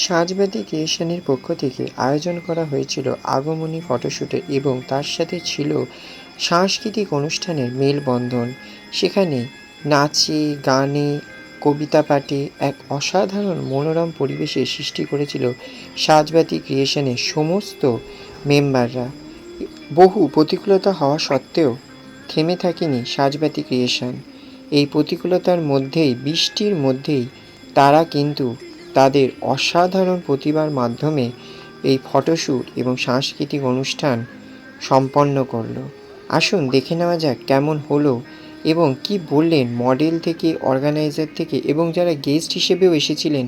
সাজবাতি ক্রিয়েশনের পক্ষ থেকে আয়োজন করা হয়েছিল আগমনী ফটোশ্যুটের এবং তার সাথে ছিল সাংস্কৃতিক অনুষ্ঠানের মেলবন্ধন। সেখানে নাচে, গানে, কবিতা পাঠে এক অসাধারণ মনোরম পরিবেশের সৃষ্টি করেছিল সাজবাতি ক্রিয়েশনের সমস্ত মেম্বাররা। বহু প্রতিকূলতা হওয়া সত্ত্বেও থেমে থাকেনি সাজবাতি ক্রিয়েশন। এই প্রতিকূলতার মধ্যেই, বৃষ্টির মধ্যেই তারা কিন্তু তাদের অসাধারণ প্রতিভার মাধ্যমে এই ফটোশ্যুট এবং সাংস্কৃতিক অনুষ্ঠান সম্পন্ন করলো। আসুন দেখে নেওয়া যাক কেমন হলো এবং কি বললেন মডেল থেকে, অর্গানাইজার থেকে এবং যারা গেস্ট হিসেবেও এসেছিলেন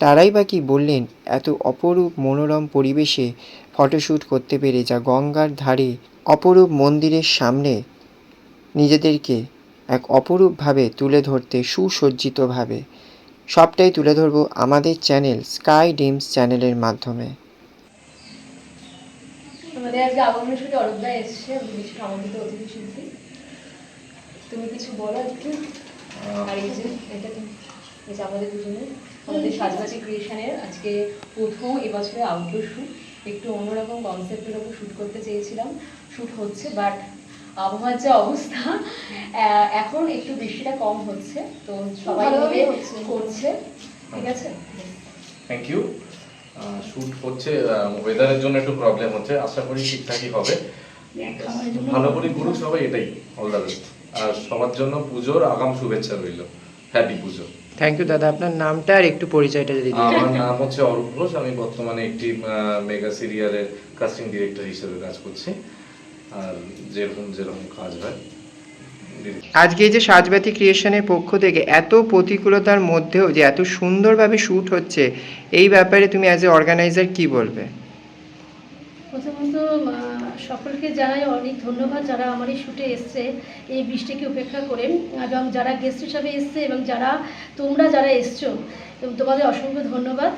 তারাই বা কী বললেন এত অপরূপ মনোরম পরিবেশে ফটোশ্যুট করতে পেরে, যা গঙ্গার ধারে অপরূপ মন্দিরের সামনে নিজেদেরকে এক অপরূপভাবে তুলে ধরতে সুসজ্জিতভাবে। সবটাই তুলে ধরবো আমাদের চ্যানেল স্কাই ড্রিমস চ্যানেলের মাধ্যমে। আমাদের আজকে আগমনের সাথে অরূপদা এসছে, বিশেষ আমন্ত্রিত অতিথি শিল্পী। তুমি কিছু বলো একটু। আর এই যে এটা এই যে আমাদের দুজনের আমাদের সাজবাতি ক্রিয়েশনের আজকে প্রথম এবছরে আউটডোর শ্যুট। একটু অন্যরকম কনসেপ্টের ওপর শ্যুট করতে চেয়েছিলাম, শ্যুট হচ্ছে, বাট আবহাওয়ার যে অবস্থা, এখন একটু বৃষ্টিটা কম হচ্ছে, তো সবাই মিলে করছে। ঠিক আছে, থ্যাংক ইউ। শ্যুট হচ্ছে, ওয়েদারের জন্য একটু প্রবলেম হচ্ছে, আশা করি ঠিকঠাকই হবে। ভালো করে করুক সবাই, এটাই অল দ্য বেস্ট। আর সবার জন্য পুজোর আগাম শুভেচ্ছা রইল। Happy Puja. থ্যাংক ইউ দাদা। আপনার নামটা আর একটু পরিচয়টা যদি দিতেন। আমার নাম হচ্ছে অরূপ ঘোষ, আমি বর্তমানে একটি মেগা সিরিয়ালের কাস্টিং ডিরেক্টর হিসেবে কাজ করছি। আর যেরকম কাজ হয়। আজকে এই যে সাজবাতি ক্রিয়েশনের পক্ষ থেকে এত প্রতিকূলতার মধ্যেও যে এত সুন্দরভাবে শ্যুট হচ্ছে, এই ব্যাপারে তুমি অ্যাজ এ অর্গানাইজার কি বলবে? প্রথমত সকলকে জানাই অনেক ধন্যবাদ যারা আমার এই শ্যুটে এসছে এই বৃষ্টিকে উপেক্ষা করে, এবং যারা গেস্ট হিসাবে এসছে এবং তোমরা যারা এসছো এবং তোমাদের অসংখ্য ধন্যবাদ।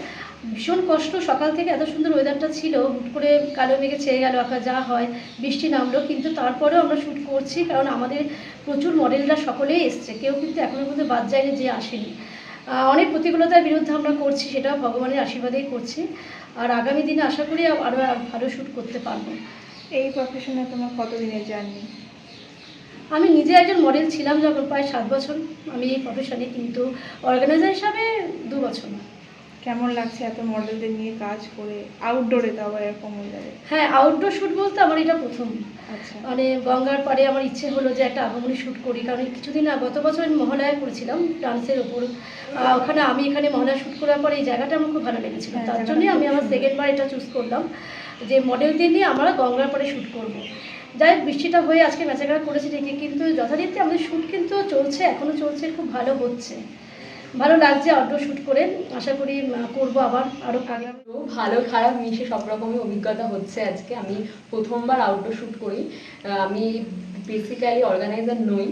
ভীষণ কষ্ট, সকাল থেকে এত সুন্দর ওয়েদারটা ছিল, হুট করে কালো মেঘে ছেয়ে গেল আকাশ, যা হয় বৃষ্টি নামলো, কিন্তু তারপরেও আমরা শ্যুট করছি, কারণ আমাদের প্রচুর মডেলরা সকলেই এসছে, কেউ কিন্তু এখনো পর্যন্ত বাদ যায়নি যে আসেনি। অনেক প্রতিকূলতার বিরুদ্ধে আমরা করছি, সেটা ভগবানের আশীর্বাদেই করছি। আর আগামী দিনে আশা করি আরও ভালো শ্যুট করতে পারবো। এই প্রফেশনে তোমার কতদিনের জার্নি? আমি নিজে একজন মডেল ছিলাম যখন, প্রায় 7 বছর আমি এই প্রফেশনে, কিন্তু অর্গানাইজার হিসাবে 2 বছর। কেমন লাগছে এত মডেলদের নিয়ে কাজ করে, আউটডোরে তো আবার এরকম ওয়েদারে? হ্যাঁ, আউটডোর শ্যুট বলতে আমার এটা প্রথম। আচ্ছা, মানে গঙ্গার পাড়ে আমার ইচ্ছে হলো যে একটা আগমনী শ্যুট করি, কারণ কিছুদিন গত বছর আমি মহালয়া করেছিলাম ডান্সের ওপর। ওখানে আমি এখানে মহালয়া শ্যুট করার পরে এই জায়গাটা আমার খুব ভালো লেগেছিল, তার জন্যই আমি আমার সেকেন্ডবার এটা চুজ করলাম যে মডেলদের নিয়ে আমরা গঙ্গার পাড়ে শ্যুট করবো। যাই হোক, বৃষ্টিটা হয়ে আজকে ম্যাচাকার করেছি ঠিকই, কিন্তু যথারীতি আমাদের শ্যুট কিন্তু চলছে, এখনও চলছে, খুব ভালো হচ্ছে, ভালো লাগছে আউটডোর শ্যুট করে। আশা করি করবো আবার আরও আগামী। ভালো খারাপ মিশে সব রকমই অভিজ্ঞতা হচ্ছে। আজকে আমি প্রথমবার আউটডোর শ্যুট করি। আমি বেসিক্যালি অর্গানাইজার নই,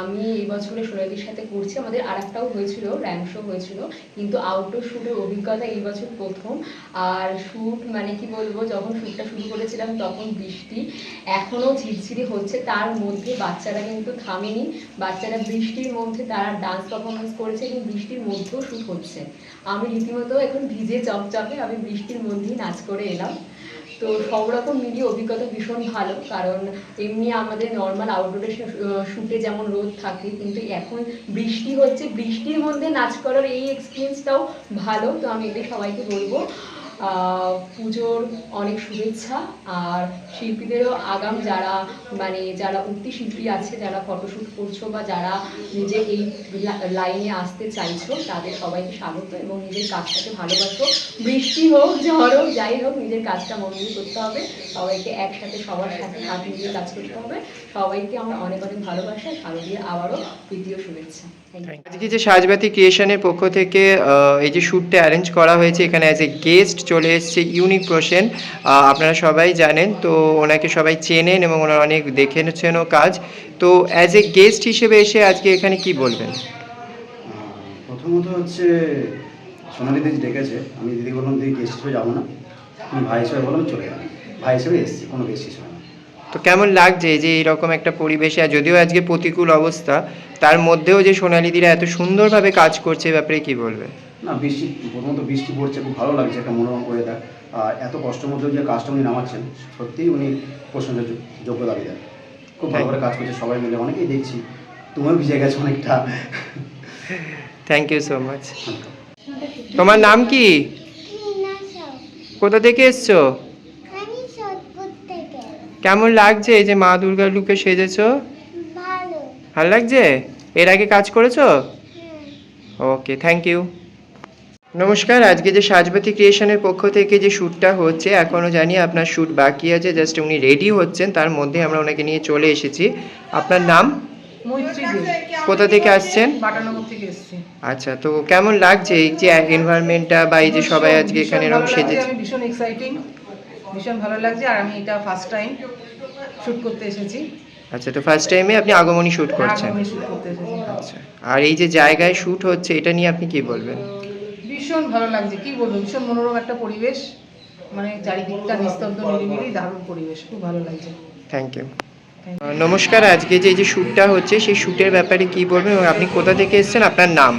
আমি এই বছরে সোনালির সাথে করছি। আমাদের আর একটাও হয়েছিল, র্যাঙ্ক শো হয়েছিল, কিন্তু আউটডোর শ্যুটের অভিজ্ঞতা এই বছর প্রথম। আর শ্যুট মানে কি বলবো, যখন শ্যুটটা শুরু করেছিলাম তখন বৃষ্টি এখনও ঝিরঝিরি হচ্ছে, তার মধ্যে বাচ্চারা কিন্তু থামেনি। বাচ্চারা বৃষ্টির মধ্যে তারা ডান্স পারফরমেন্স করেছে এবং বৃষ্টির মধ্যেও শ্যুট হচ্ছে। আমি রীতিমতো এখন ভিজে চপচপে, আমি বৃষ্টির মধ্যেই নাচ করে এলাম। তো সব রকম মিলিয়ে অভিজ্ঞতা ভীষণ ভালো, কারণ এমনি আমাদের নর্মাল আউটডোরে শ্যুটে যেমন রোদ থাকে, কিন্তু এখন বৃষ্টি হচ্ছে, বৃষ্টির মধ্যে নাচ করার এই এক্সপিরিয়েন্সটাও ভালো। তো আমি এটাই সবাইকে বলবো, পুজোর অনেক শুভেচ্ছা। আর শিল্পীদেরও আগাম, যারা উঠতি শিল্পী আছে, যারা ফটোশ্যুট করছো বা যারা নিজে এই লাইনে আসতে চাইছো, তাদের সবাইকে স্বাগত এবং নিজের কাজটাকে ভালোবাসো। বৃষ্টি হোক, ঝড় হোক, যাই হোক, নিজের কাজটা মন দিয়ে করতে হবে। সবাইকে একসাথে, সবার সাথে হাত মিলিয়ে কাজ করতে হবে। সবাইকে আমরা অনেক অনেক ভালোবাসা, শারদীয় আবারও তৃতীয় শুভেচ্ছা। আজকে যে সাজবাতি ক্রিয়েশনের পক্ষ থেকে এই যে শ্যুটটা অ্যারেঞ্জ করা হয়েছে, এখানে অ্যাজ এ গেস্ট চলে এসেছে ইউনিক প্রসেন। আপনারা সবাই জানেন, তো ওনাকে সবাই চেনেন এবং ওনারা অনেক দেখেছেনও কাজ। তো অ্যাজ এ গেস্ট হিসেবে এসে আজকে এখানে কি বলবেন? প্রথমত হচ্ছে সোনালি দিদি ডেকেছে, আমি দিদি বললাম দিদি গেস্ট হিসেবে যাবো না, আমি ভাই হিসেবে বললাম চলে গেলাম, ভাই হিসেবে এসেছি, কোনো গেস্ট হিসেবে না। তো কেমন লাগছে যে এইরকম একটা পরিবেশে, আর যদিও আজকে প্রতিকূল অবস্থা, তার মধ্যেও যে সোনালি দিরা এত সুন্দরভাবে কাজ করছে, ব্যাপারে কি বলবে? না বৃষ্টি, প্রথমত বৃষ্টি পড়ছে, খুব ভালো লাগছে, একটা মনোরম ওয়েদার। আর এত কষ্টের মধ্যেও যে কাজটা উনি নামাচ্ছেন, সত্যিই উনি প্রশংসার যোগ্য দাবিদার। খুব ভালো করে কাজ করছে সবাই মিলে, অনেকেই দেখছি, তুমিও ভিজে গেছো অনেকটা। Thank you so much. তোমার নাম কি? কোথা থেকে এসছো? আমি সোদপুর থেকে। কেমন লাগছে এই যে মা দুর্গার লুকে সেজেছো? ভালো। ভালো লাগছে? এর আগে কাজ করেছো? হুম। ওকে, থ্যাংক ইউ। নমস্কার, আজকে যে সাজবাতি ক্রিয়েশনের পক্ষ থেকে যে শ্যুটটা হচ্ছে, এখনও জানি আপনার শ্যুট বাকি আছে, জাস্ট উনি রেডি হচ্ছেন, তার মধ্যে আমরা ওনাকে নিয়ে চলে এসেছি। আপনার নাম? মৈত্রী দেব, কোথা থেকে আসছেন? বাটানগর থেকে এসেছি। আচ্ছা, তো কেমন লাগছে এই যে এনভায়রনমেন্টটা বা এই যে সবাই আজকে এখানে ভীষণ এরকম ভালো লাগছে, সেজেছে? আমি ভীষণ এক্সাইটিং, ভীষণ ভালো লাগছে। আর আমি এটা ফার্স্ট টাইম শুট করতে এসেছি। আচ্ছা, তো ফার্স্ট টাইমে আপনি আগমনী শ্যুট করছেন? আমি শুট করতে এসেছি। আচ্ছা, আর এই যে জায়গায় শ্যুট হচ্ছে এটা নিয়ে আপনি কি বলবেন? ভীষণ ভালো লাগছে, কি বলবো, ভীষণ মনোরম একটা পরিবেশ, মানে চারিদিকটা নিস্তব্ধ নিরিবিলি, দারুণ পরিবেশ, খুব ভালো লাগছে। Thank you. নমস্কার, আজকে যে যে শ্যুটটা হচ্ছে সেই শ্যুটের ব্যাপারে কি বলবেন এবং আপনি কোথা থেকে এসেছেন, আপনার নাম?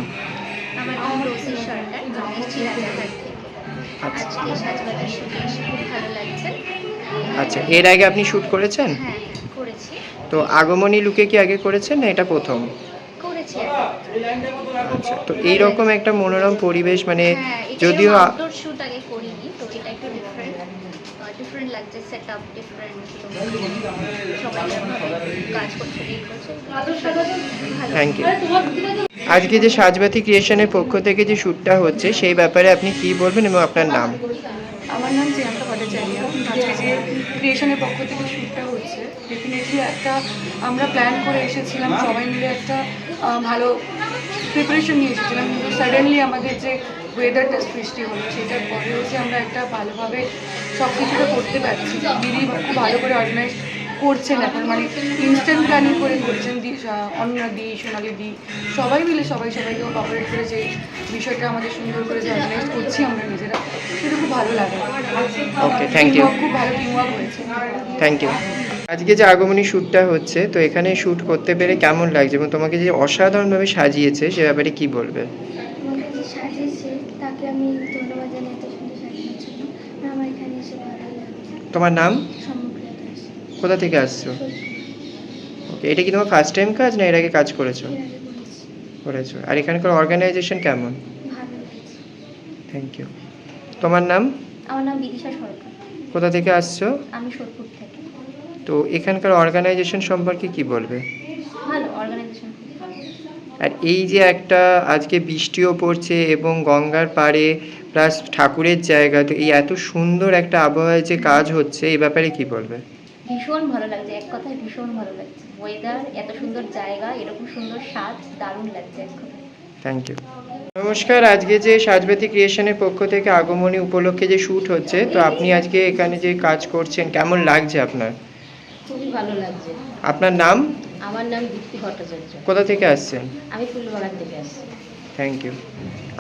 আমার নাম রোসি সরকার, আমি এসেছি রাজারহাট থেকে। আচ্ছা আজকে সাজবাতির শুটে এসে খুব ভালো লাগছে। আচ্ছা, এর আগে আপনি শ্যুট করেছেন? হ্যাঁ, করেছি। তো আগমনী লুকে কি আগে করেছেন না এটা প্রথম? করেছি। আচ্ছা, তো এইরকম একটা মনোরম পরিবেশ, মানে হ্যাঁ, যদিও আউটডোর শুট আগে করিনি, তো এটা একটু ডিফারেন্ট লাগছে, সেটআপ ডিফারেন্ট, সবাই যেভাবে কাজ করছে, রিড করছে, ভালো। Thank you. আজকে যে সাজবাতি ক্রিয়েশনের পক্ষ থেকে যে শ্যুটটা হচ্ছে সেই ব্যাপারে আপনি কি বলবেন এবং আপনার নাম? আমার নাম প্রিয়াঙ্কা ভট্টাচার্য। আজকে যে ক্রিয়েশনের পক্ষ থেকে শ্যুটটা হচ্ছে, ডেফিনেটলি একটা আমরা প্ল্যান করে এসেছিলাম, সবাই মিলে একটা ভালো প্রিপারেশন নিয়ে এসেছিলাম, কিন্তু সাডেনলি আমাদের যে ওয়েদারটা সৃষ্টি হলো সেটার পরেও যে আমরা একটা ভালোভাবে সব কিছুটা করতে পারছি। দিদি খুব ভালো করে অর্গানাইজ করছেন এখন, মানে ইনস্ট্যান্ট প্ল্যানিং করে করছেন। অন্যরা দি, সোনালি দি, সবাই মিলে সবাইকে অপারেট করে যে বিষয়টা আমাদের সুন্দর করে যে অর্গানাইজ করছি আমরা নিজেরা, সেটা খুব ভালো লাগে। Okay, thank you. খুব ভালো টিমওয়ার্ক হয়েছে। Thank you. আজকে যে আগমনী শ্যুটটা হচ্ছে, তো এখানে শ্যুট করতে পেরে কেমন লাগছে এবং তোমাকে যে অসাধারণভাবে সাজিয়েছে সে ব্যাপারে কি বলবে? আমাকে যে সাজিয়েছে তাকে আমি ধন্যবাদ জানাই এত সুন্দর সাজানোর জন্য। আর আমার এখানে এসে ভালো লাগছে। তোমার নাম? সমগ্রিয়া দাস, কোথা থেকে আসছো? সোদপুর। ওকে, এটা কি তোমার ফার্স্ট টাইম কাজ না এর আগে কাজ করেছো? এর আগে করেছি, করেছো। আর এখানকার অর্গানাইজেশন কেমন? ভালো লাগছে। Thank you. তোমার নাম? আমার নাম বিদিশা সরকার, কোথা থেকে আসছো? আমি সোদপুর থেকে। তো এখানকার অর্গানাইজেশন সম্পর্কে কি বলবে? ভালো অর্গানাইজেশন, খুব ভালো। আর এই যে একটা আজকে বৃষ্টিও পড়ছে এবং গঙ্গার পাড়ে প্লাস ঠাকুরের জায়গা, তো এই এত সুন্দর একটা আবহাওয়ায় যে কাজ হচ্ছে এই ব্যাপারে কি বলবে? ভীষণ ভালো লাগছে, এক কথায় ভীষণ ভালো লাগছে। ওয়েদার, এত সুন্দর জায়গা, এরকম সুন্দর স্বাদ, দারুণ লাগছে এক কথায়। Thank you. নমস্কার, আজকে যে সাজবাতি ক্রিয়েশনের পক্ষ থেকে আগমনী উপলক্ষে যে শ্যুট হচ্ছে, তো আপনি আজকে এখানে যে কাজ করছেন কেমন লাগছে আপনার? খুবই ভালো লাগছে। আপনার নাম? আমার নাম দীপ্তি ভট্টাচার্য, কোথা থেকে আসছেন? আমি ফুলবাগান থেকে আসছি। Thank you.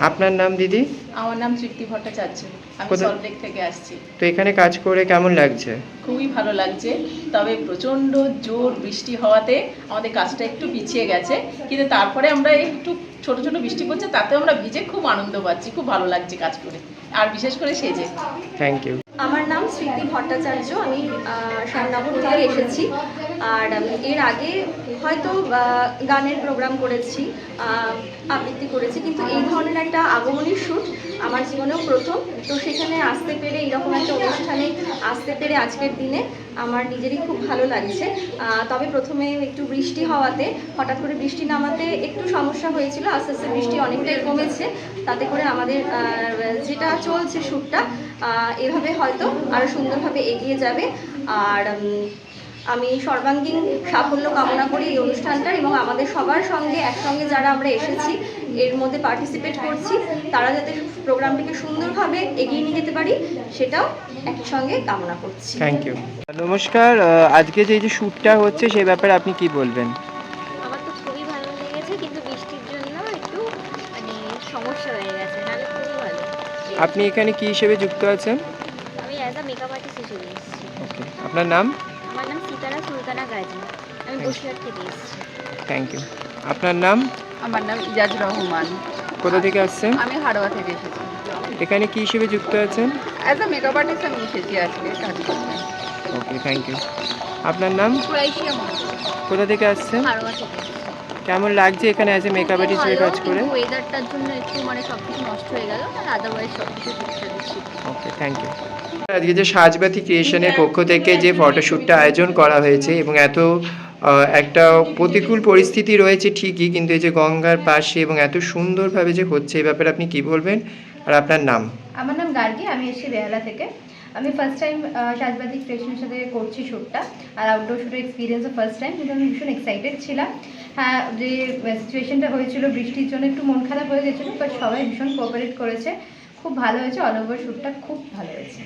আপনার নাম দিদি? আমার নাম তৃপ্তি ভট্টাচার্য, আমি কোথা- সল্টলেক থেকে আসছি। তো এখানে কাজ করে কেমন লাগছে? খুবই ভালো লাগছে, তবে প্রচণ্ড জোর বৃষ্টি হওয়াতে আমাদের কাজটা একটু পিছিয়ে গেছে, কিন্তু তারপরে আমরা একটু ছোট ছোট বৃষ্টি পড়ছে, তাতে আমরা ভিজে খুব আনন্দ পাচ্ছি, খুব ভালো লাগছে কাজ করে, আর বিশেষ করে সেজে। Thank you. আমার নাম স্মৃতি ভট্টাচার্য, আমি শ্যামনগর থেকে এসেছি। আর এর আগে হয়তো গানের প্রোগ্রাম করেছি, আবৃত্তি করেছি, কিন্তু এই ধরনের একটা আগমনী শ্যুট আমার জীবনেও প্রথম। তো সেখানে আসতে পেরে, এইরকম একটা অনুষ্ঠানে আসতে পেরে আজকের দিনে আমার নিজেরই খুব ভালো লাগছে। তবে প্রথমে একটু বৃষ্টি হওয়াতে, হঠাৎ করে বৃষ্টি নামাতে একটু সমস্যা হয়েছিল, আস্তে আস্তে বৃষ্টি অনেকটাই কমেছে, তাতে করে আমাদের যেটা চলছে শ্যুটটা এভাবে হয়তো আরও সুন্দরভাবে এগিয়ে যাবে। আর আমি সর্বাঙ্গীন সাফল্য কামনা করি এই অনুষ্ঠানটার, এবং আমাদের সবার সঙ্গে একসঙ্গে যারা আমরা এসেছি এর মধ্যে পার্টিসিপেট করছি, তারা যাতে প্রোগ্রামটিকে সুন্দরভাবে এগিয়ে নিয়ে যেতে পারি সেটাও একই সঙ্গে কামনা করছি। Thank you. নমস্কার, আজকে যে যে শ্যুটটা হচ্ছে সেই ব্যাপারে আপনি কি বলবেন? আমার তো খুবই ভালো লেগেছে, কিন্তু বৃষ্টির জন্য একটু মানে সমস্যা হয়ে গেছে, নাহলে খুবই ভালো। আপনি এখানে কি হিসেবে যুক্ত আছেন? আমি অ্যাজ আ মেকআপ আর্টিস্ট হিসেবে এসেছি। ওকে, আপনার নাম? আমার নাম সিতারা সুলতানা গাজী, আমি বসিরহাট থেকে এসেছি। Thank you. আপনার নাম? আমার নাম ইজাজ রহমান, কোথা থেকে আসছেন? আমি হাড়োয়া থেকে এসেছি। এখানে কি হিসেবে যুক্ত আছেন? অ্যাজ আ মেকআপ আর্টিস্ট আমি এসেছি আজকে কাজ করতে। ওকে, থ্যাংক ইউ। আপনার নাম? ক্রোয়েশিয়া মন্ডল, কোথা থেকে আসছেন? হাড়োয়া থেকে। কেমন লাগছে এখানে অ্যাজ এ মেকআপ আর্টিস্ট হিসেবে কাজ করে? ওয়েদারটার জন্য একটু মানে সবকিছু নষ্ট হয়ে গেল, আর আদারওয়াইজ সবকিছু ঠিকঠাক ছিল। ওকে, থ্যাংক ইউ। আজকে যে সাজবাতি ক্রিয়েশনের পক্ষ থেকে যে ফটোশ্যুটটা আয়োজন করা হয়েছে এবং এত একটা প্রতিকূল পরিস্থিতি রয়েছে ঠিকই, কিন্তু এই যে গঙ্গার পাশে এবং এত সুন্দরভাবে যে হচ্ছে এই ব্যাপারে আপনি কি বলবেন? আর আপনার নাম? আমার নাম গার্গী, আমি এসেছি বেহালা থেকে। আমি ফার্স্ট টাইম সাজবাতি ক্রিয়েশনের সাথে করছি শ্যুটটা, আর আউটডোর শ্যুটের এক্সপিরিয়েন্সও ফার্স্ট টাইম, কিন্তু আমি ভীষণ এক্সাইটেড ছিলাম। হ্যাঁ, যে সিচুয়েশনটা হয়েছিল বৃষ্টির জন্য একটু মন খারাপ হয়ে গেছিলো, বাট সবাই ভীষণ কোঅপারেট করেছে, খুব ভালো হয়েছে। অল ওভার শ্যুটটা খুব ভালো হয়েছে।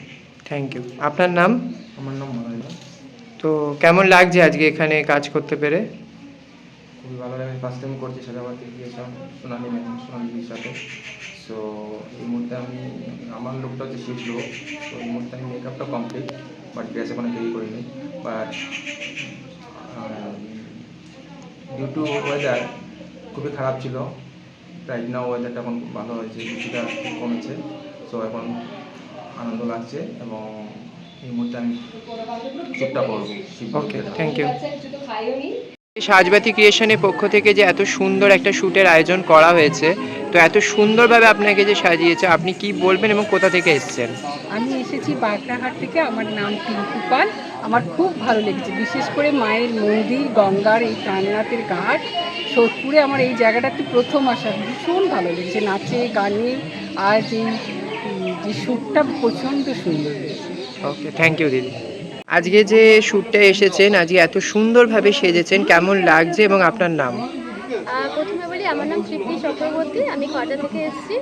Thank you. আপনার নাম? আমার নাম মনোরঞ্জন। তো কেমন লাগছে আজকে এখানে কাজ করতে পেরে? খুবই ভালো লাগে, ফার্স্ট টাইম করছি সাজাবাতি ক্রিয়েশন সোনালির সাথে। সো এই মুহূর্তে আমি আমার লুকটা হচ্ছে শিফট লুক। তো এই মুহূর্তে আমি মেকআপটা কমপ্লিট, বাট ড্রেস এখনো তৈরি করিনি। বাট ডিউ টু ওয়েদার খুবই খারাপ ছিল, রাইট নাও ওয়েদারটা এখন ভালো হয়েছে, বৃষ্টিটা কমেছে। সো এখন আনন্দ লাগছে এবং এই মুহূর্তে আমি শ্যুটটা করবো। ওকে, থ্যাংক ইউ। সাজবাতি ক্রিয়েশনের পক্ষ থেকে যে এত সুন্দর একটা শ্যুটের আয়োজন করা হয়েছে, তো এত সুন্দরভাবে আপনাকে যে সাজিয়েছে, আপনি কি বলবেন এবং কোথা থেকে এসেছেন? আমি এসেছি বাগড়াহাট থেকে, আমার নাম টিঙ্কু পাল। আমার খুব ভালো লেগেছে, বিশেষ করে মায়ের মন্দির, গঙ্গার এই প্রাণনাথের ঘাট, সোদপুরে আমার এই জায়গাটাতে প্রথম আসা, ভীষণ ভালো লেগেছে। নাচে গানে আর এই যে শ্যুটটা প্রচণ্ড সুন্দর হয়েছে। ওকে, থ্যাংক ইউ দিদি। আজকে যে শ্যুটটা এসেছেন, আজকে এত সুন্দরভাবে সেজেছেন, কেমন লাগছে এবং আপনার নাম? প্রথমে বলি, আমার নাম তৃপ্তি চক্রবর্তী, আমি কটা থেকে এসেছি।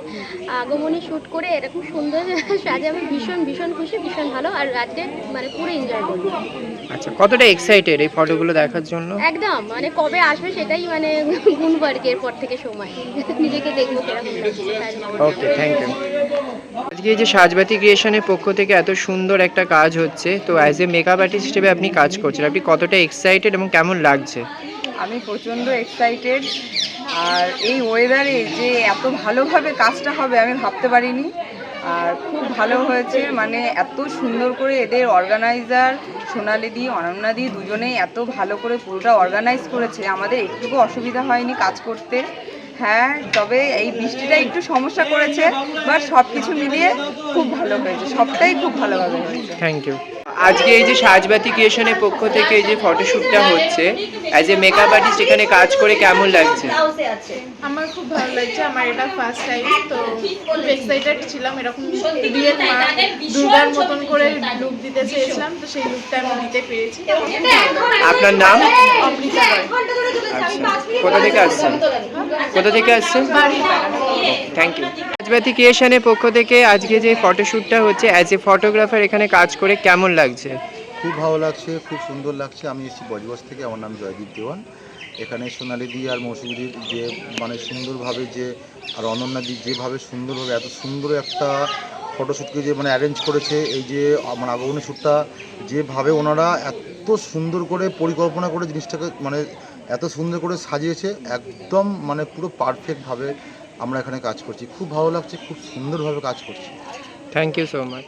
আগমনী শ্যুট করে এরকম সুন্দর সাজে আমি ভীষণ ভীষণ খুশি, ভীষণ ভালো, আর আজকে মানে পুরো এনজয় করবো। আচ্ছা, কতটা এক্সাইটেড এই ফটোগুলো দেখার জন্য? একদম, মানে কবে আসবে সেটাই মানে গুনবো আর কি, এরপর থেকে সময় নিজেকে দেখবো কিরকম লাগছে। ওকে, থ্যাংক ইউ। আজকে এই যে সাজবাতি ক্রিয়েশনের পক্ষ থেকে এত সুন্দর একটা কাজ হচ্ছে, তো অ্যাজ এ মেকআপ আর্টিস্ট হিসেবে আপনি কাজ করছেন, আপনি কতটা এক্সাইটেড এবং কেমন লাগছে? আমি প্রচণ্ড এক্সাইটেড, আর এই ওয়েদারে যে এত ভালোভাবে কাজটা হবে আমি ভাবতে পারিনি, আর খুব ভালো হয়েছে। মানে এত সুন্দর করে এদের অর্গানাইজার সোনালিদি, অনন্যাদি দুজনেই এত ভালো করে পুরোটা অর্গানাইজ করেছে, আমাদের একটুকু অসুবিধা হয়নি কাজ করতে। হ্যাঁ, তবে এই বৃষ্টিটা একটু সমস্যা করেছে, বাট সব কিছু মিলিয়ে খুব ভালো হয়েছে, সবটাই খুব ভালোভাবে হয়েছে। Thank you. আজকে এই যে সাজবাতি ক্রিয়েশনের পক্ষ থেকে এই যে ফটোশ্যুটটা হচ্ছে, অ্যাজ এ মেকআপ আর্টিস্ট এখানে কাজ করে কেমন লাগছে? আমার খুব ভালো লাগছে, আমার এটা ফার্স্ট টাইম, তো খুব এক্সাইটেড ছিলাম। এরকম রিয়েল মা দুর্গার মতন করে লুক দিতে চেয়েছিলাম, তো সেই লুকটা আমি দিতে পেরেছি। আপনার নাম? অমৃতা রয়। আচ্ছা, কোথা থেকে আসছেন? কোথা থেকে আসছেন? Thank you. সাজবাতি ক্রিয়েশনের পক্ষ থেকে আজকে যে ফটোশ্যুটটা হচ্ছে, অ্যাজ এ ফটোগ্রাফার এখানে কাজ করে কেমন লাগছে? খুব ভালো লাগছে, খুব সুন্দর লাগছে। আমি এসেছি বজবজ থেকে, আমার নাম জয়দীপ দেওয়ান। এখানে সোনালিদি আর মৌসুমীদির যে মানে সুন্দরভাবে যে, আর অনন্যাদি যেভাবে সুন্দরভাবে এত সুন্দর একটা ফটোশ্যুটকে যে মানে অ্যারেঞ্জ করেছে, এই যে আমার আগমনী শ্যুটটা যেভাবে ওনারা এত সুন্দর করে পরিকল্পনা করে জিনিসটাকে মানে এত সুন্দর করে সাজিয়েছে, একদম মানে পুরো পারফেক্টভাবে আমরা এখানে কাজ করছি। খুব ভালো লাগছে, খুব সুন্দরভাবে কাজ করছি। Thank you so much.